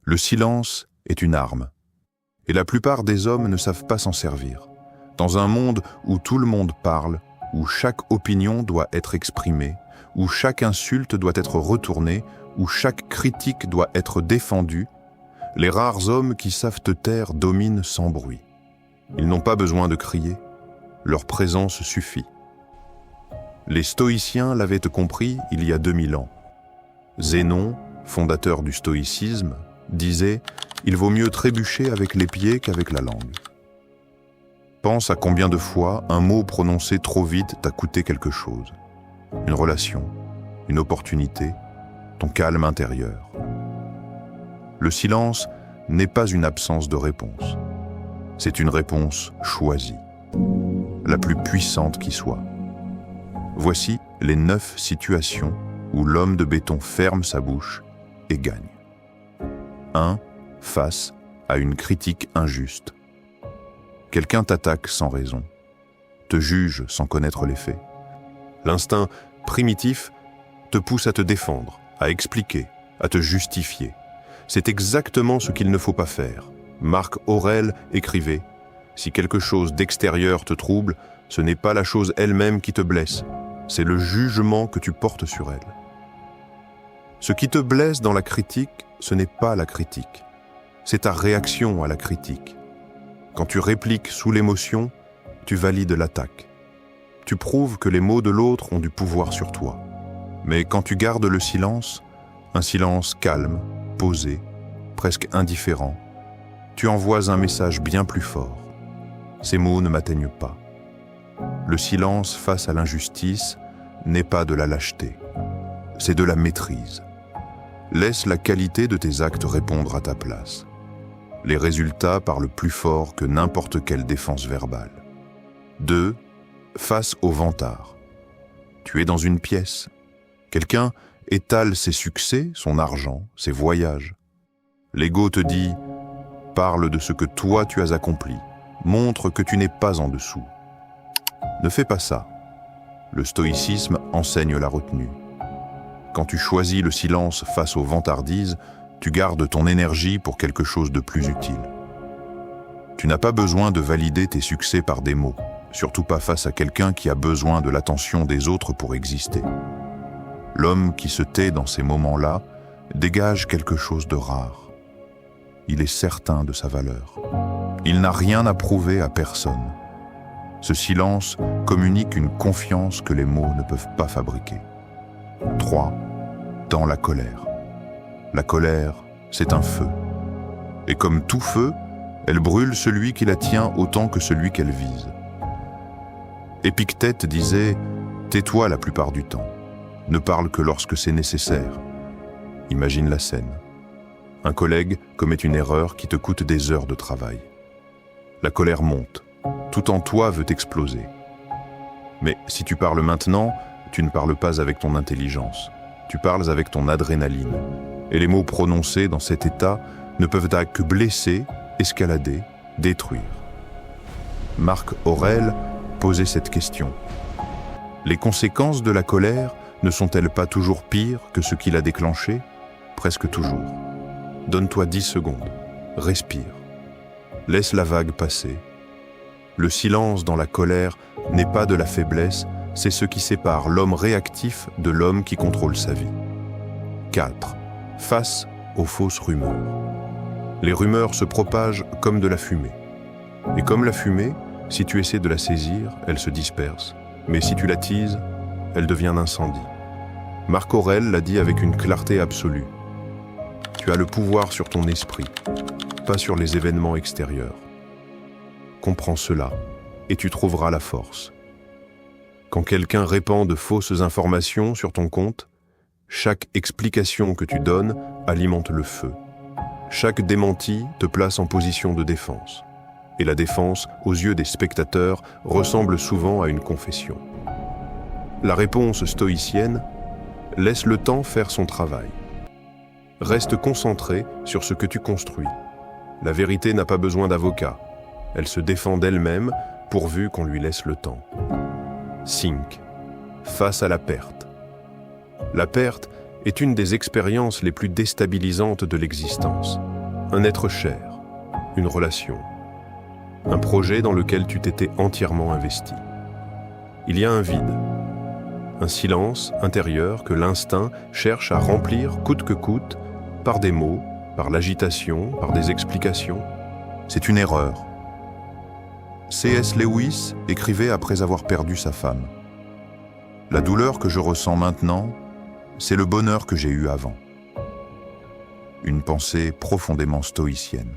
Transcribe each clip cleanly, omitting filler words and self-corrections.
Le silence est une arme, et la plupart des hommes ne savent pas s'en servir. Dans un monde où tout le monde parle, où chaque opinion doit être exprimée, où chaque insulte doit être retournée, où chaque critique doit être défendue, les rares hommes qui savent te taire dominent sans bruit. Ils n'ont pas besoin de crier, leur présence suffit. Les stoïciens l'avaient compris il y a 2000 ans. Zénon, fondateur du stoïcisme, disait « Il vaut mieux trébucher avec les pieds qu'avec la langue ». Pense à combien de fois un mot prononcé trop vite t'a coûté quelque chose. Une relation, une opportunité, ton calme intérieur. Le silence n'est pas une absence de réponse. C'est une réponse choisie, la plus puissante qui soit. Voici les 9 situations où l'homme de béton ferme sa bouche et gagne. 1. Face à une critique injuste. Quelqu'un t'attaque sans raison, te juge sans connaître les faits. L'instinct primitif te pousse à te défendre, à expliquer, à te justifier. C'est exactement ce qu'il ne faut pas faire. Marc Aurèle écrivait « Si quelque chose d'extérieur te trouble, ce n'est pas la chose elle-même qui te blesse, c'est le jugement que tu portes sur elle. » Ce qui te blesse dans la critique, ce n'est pas la critique, c'est ta réaction à la critique. Quand tu répliques sous l'émotion, tu valides l'attaque. Tu prouves que les mots de l'autre ont du pouvoir sur toi. Mais quand tu gardes le silence, un silence calme, posé, presque indifférent, tu envoies un message bien plus fort. Ces mots ne m'atteignent pas. Le silence face à l'injustice n'est pas de la lâcheté, c'est de la maîtrise. Laisse la qualité de tes actes répondre à ta place. Les résultats parlent plus fort que n'importe quelle défense verbale. 2. Face au vantard. Tu es dans une pièce. Quelqu'un étale ses succès, son argent, ses voyages. L'ego te dit « Parle de ce que toi tu as accompli. Montre que tu n'es pas en dessous. » Ne fais pas ça. Le stoïcisme enseigne la retenue. Quand tu choisis le silence face aux vantardises, tu gardes ton énergie pour quelque chose de plus utile. Tu n'as pas besoin de valider tes succès par des mots, surtout pas face à quelqu'un qui a besoin de l'attention des autres pour exister. L'homme qui se tait dans ces moments-là dégage quelque chose de rare. Il est certain de sa valeur. Il n'a rien à prouver à personne. Ce silence communique une confiance que les mots ne peuvent pas fabriquer. 3. Dans la colère. La colère, c'est un feu. Et comme tout feu, elle brûle celui qui la tient autant que celui qu'elle vise. Épictète disait « Tais-toi la plupart du temps. Ne parle que lorsque c'est nécessaire. » Imagine la scène. Un collègue commet une erreur qui te coûte des heures de travail. La colère monte. Tout en toi veut exploser. Mais si tu parles maintenant, tu ne parles pas avec ton intelligence. Tu parles avec ton adrénaline. Et les mots prononcés dans cet état ne peuvent que blesser, escalader, détruire. Marc Aurèle posait cette question. Les conséquences de la colère ne sont-elles pas toujours pires que ce qui l'a déclenchée? Presque toujours. Donne-toi 10 secondes. Respire. Laisse la vague passer. Le silence dans la colère n'est pas de la faiblesse, c'est ce qui sépare l'homme réactif de l'homme qui contrôle sa vie. 4. Face aux fausses rumeurs. Les rumeurs se propagent comme de la fumée. Et comme la fumée, si tu essaies de la saisir, elle se disperse. Mais si tu l'attises, elle devient un incendie. Marc Aurèle l'a dit avec une clarté absolue. Tu as le pouvoir sur ton esprit, pas sur les événements extérieurs. Comprends cela, et tu trouveras la force. Quand quelqu'un répand de fausses informations sur ton compte, chaque explication que tu donnes alimente le feu. Chaque démenti te place en position de défense. Et la défense, aux yeux des spectateurs, ressemble souvent à une confession. La réponse stoïcienne, laisse le temps faire son travail. Reste concentré sur ce que tu construis. La vérité n'a pas besoin d'avocat. Elle se défend d'elle-même pourvu qu'on lui laisse le temps. 5. Face à la perte. La perte est une des expériences les plus déstabilisantes de l'existence. un être cher, une relation, un projet dans lequel tu t'étais entièrement investi. Il y a un vide, un silence intérieur que l'instinct cherche à remplir coûte que coûte par des mots, par l'agitation, par des explications. C'est une erreur. C.S. Lewis écrivait après avoir perdu sa femme. La douleur que je ressens maintenant, c'est le bonheur que j'ai eu avant. Une pensée profondément stoïcienne.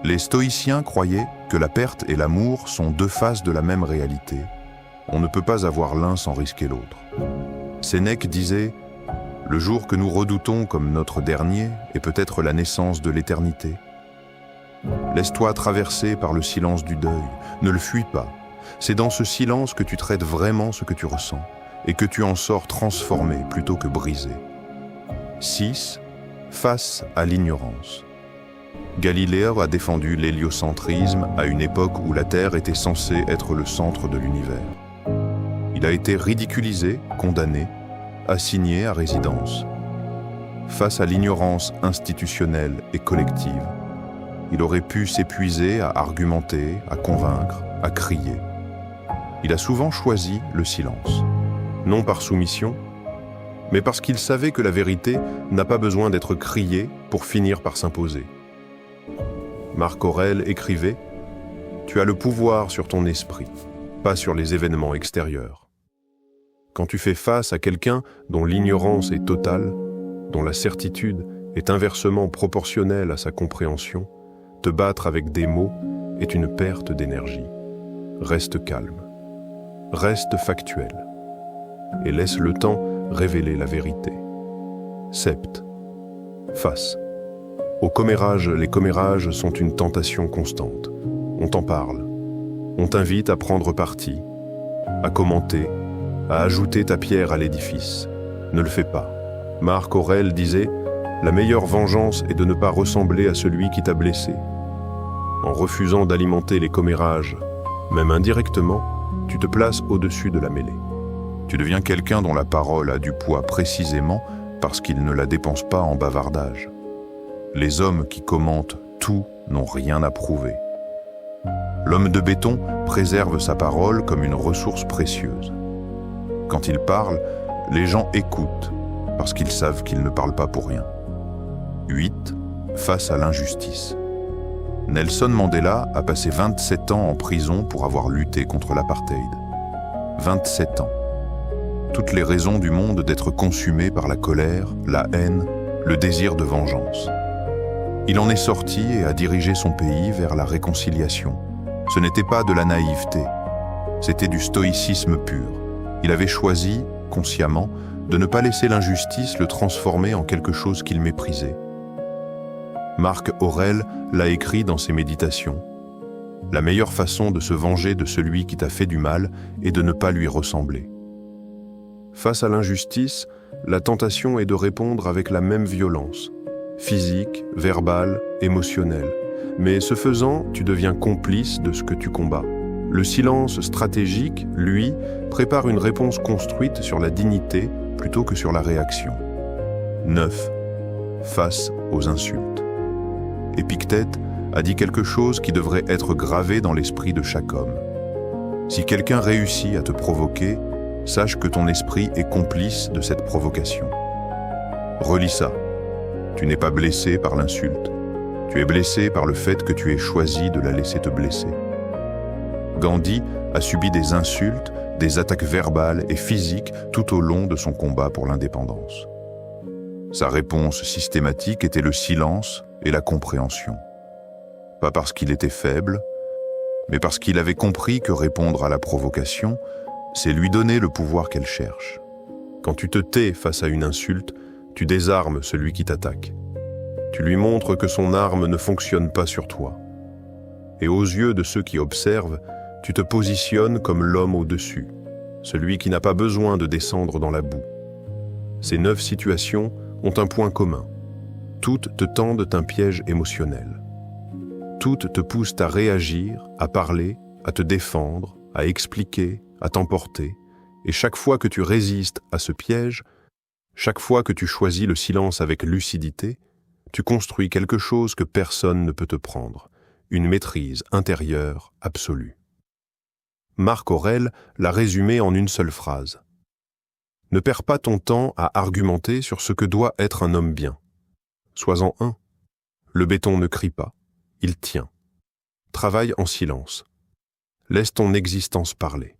Les stoïciens croyaient que la perte et l'amour sont deux faces de la même réalité. On ne peut pas avoir l'un sans risquer l'autre. Sénèque disait « Le jour que nous redoutons comme notre dernier est peut-être la naissance de l'éternité. Laisse-toi traverser par le silence du deuil, ne le fuis pas. C'est dans ce silence que tu traites vraiment ce que tu ressens et que tu en sors transformé plutôt que brisé. » 6. Face à l'ignorance. Galilée a défendu l'héliocentrisme à une époque où la Terre était censée être le centre de l'univers. Il a été ridiculisé, condamné, assigné à résidence. Face à l'ignorance institutionnelle et collective, il aurait pu s'épuiser à argumenter, à convaincre, à crier. Il a souvent choisi le silence, non par soumission, mais parce qu'il savait que la vérité n'a pas besoin d'être criée pour finir par s'imposer. Marc Aurèle écrivait « Tu as le pouvoir sur ton esprit, pas sur les événements extérieurs. » Quand tu fais face à quelqu'un dont l'ignorance est totale, dont la certitude est inversement proportionnelle à sa compréhension, te battre avec des mots est une perte d'énergie. Reste calme, reste factuel, et laisse le temps révéler la vérité. Sept. Face. Au commérage, les commérages sont une tentation constante. On t'en parle. On t'invite à prendre parti, à commenter, à ajouter ta pierre à l'édifice. Ne le fais pas. Marc Aurèle disait « La meilleure vengeance est de ne pas ressembler à celui qui t'a blessé. » En refusant d'alimenter les commérages, même indirectement, tu te places au-dessus de la mêlée. Tu deviens quelqu'un dont la parole a du poids précisément parce qu'il ne la dépense pas en bavardage. Les hommes qui commentent tout n'ont rien à prouver. L'homme de béton préserve sa parole comme une ressource précieuse. Quand il parle, les gens écoutent parce qu'ils savent qu'il ne parle pas pour rien. 8. Face à l'injustice. Nelson Mandela a passé 27 ans en prison pour avoir lutté contre l'apartheid. 27 ans. Toutes les raisons du monde d'être consumé par la colère, la haine, le désir de vengeance. Il en est sorti et a dirigé son pays vers la réconciliation. Ce n'était pas de la naïveté, c'était du stoïcisme pur. Il avait choisi, consciemment, de ne pas laisser l'injustice le transformer en quelque chose qu'il méprisait. Marc Aurèle l'a écrit dans ses méditations. La meilleure façon de se venger de celui qui t'a fait du mal est de ne pas lui ressembler. Face à l'injustice, la tentation est de répondre avec la même violence, physique, verbale, émotionnelle. Mais ce faisant, tu deviens complice de ce que tu combats. Le silence stratégique, lui, prépare une réponse construite sur la dignité plutôt que sur la réaction. 9. Face aux insultes. Épictète a dit quelque chose qui devrait être gravé dans l'esprit de chaque homme. Si quelqu'un réussit à te provoquer, sache que ton esprit est complice de cette provocation. Relis ça. Tu n'es pas blessé par l'insulte. Tu es blessé par le fait que tu aies choisi de la laisser te blesser. Gandhi a subi des insultes, des attaques verbales et physiques tout au long de son combat pour l'indépendance. Sa réponse systématique était le silence et la compréhension. Pas parce qu'il était faible, mais parce qu'il avait compris que répondre à la provocation, c'est lui donner le pouvoir qu'elle cherche. Quand tu te tais face à une insulte, tu désarmes celui qui t'attaque. Tu lui montres que son arme ne fonctionne pas sur toi. Et aux yeux de ceux qui observent, tu te positionnes comme l'homme au-dessus, celui qui n'a pas besoin de descendre dans la boue. Ces 9 situations ont un point commun. Toutes te tendent un piège émotionnel. Toutes te poussent à réagir, à parler, à te défendre, à expliquer, à t'emporter. Et chaque fois que tu résistes à ce piège, chaque fois que tu choisis le silence avec lucidité, tu construis quelque chose que personne ne peut te prendre, une maîtrise intérieure absolue. Marc Aurèle l'a résumé en une seule phrase. Ne perds pas ton temps à argumenter sur ce que doit être un homme bien. Sois-en un. Le béton ne crie pas, il tient. Travaille en silence. Laisse ton existence parler.